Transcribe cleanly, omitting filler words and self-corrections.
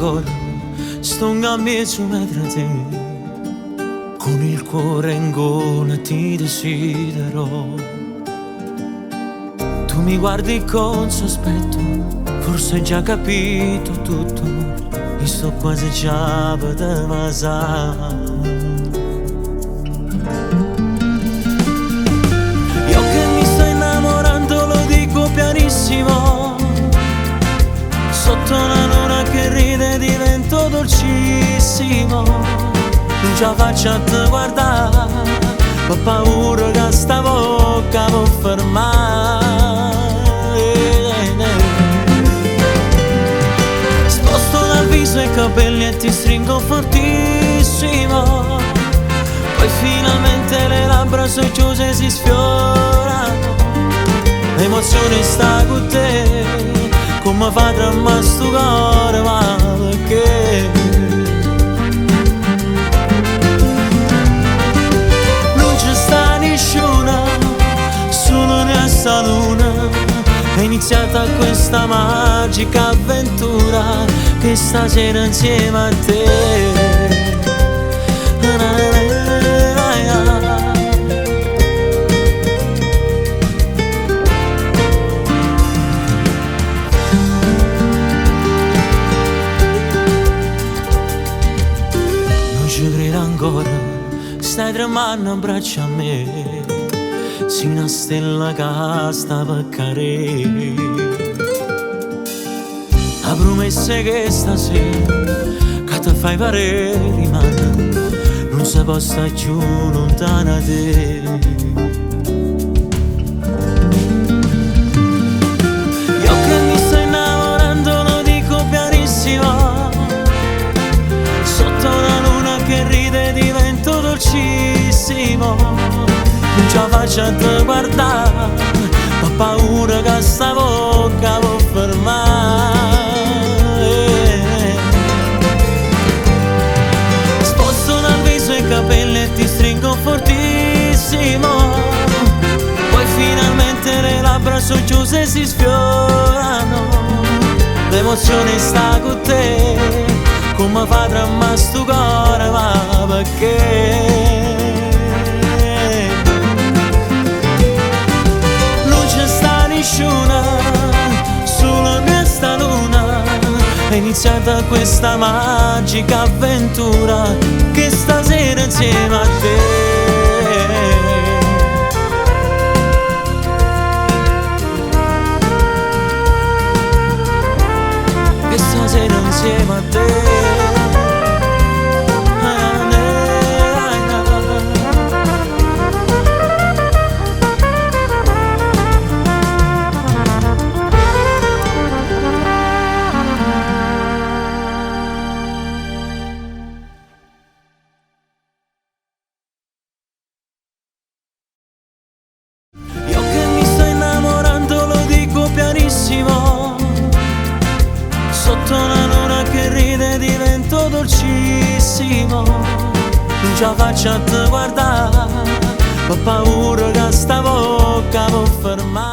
ancora, sto in mezzo metro a te, con il cuore in gola ti desidero. Tu mi guardi con sospetto, forse hai già capito tutto, e sto quasi già per masare. Io che mi sto innamorando lo dico pianissimo, sotto una luna che ride divento dolcissimo. Non ce la faccio a te guardare, ho paura che sta bocca può fermare. Sposto dal viso i capelli e ti stringo fortissimo, poi finalmente le labbra soi chiuse e si sfiorano. L'emozione sta con te, come fa tra me sto cuore, ma perché? Non c'è sta nessuno, solo nella luna, è iniziata questa magica avventura, che stasera insieme a te. Ci credo ancora, stai tremando a braccia a me, sei una stella che sta per cadere. La promessa che stasera, che ti fai parere rimane, non si può stare più lontana da te. Io che mi sto innamorando lo dico pianissimo, sotto una luna che ride divento dolcissimo. Non ce la faccio a te guardare, ho paura che sta bocca può fermare. Sposto dal viso i capelli e ti stringo fortissimo, poi finalmente le labbra sono chiuse e si sfiorano. L'emozione sta con te, come fa tra me sto cuore, ma perché? Non c'è sta nessuno, solo questa luna, è iniziata questa magica avventura, che stasera insieme a te. Che stasera insieme a te. Sotto una luna che ride divento dolcissimo, non ce la faccio a te guardare, ho paura che sta bocca può fermare.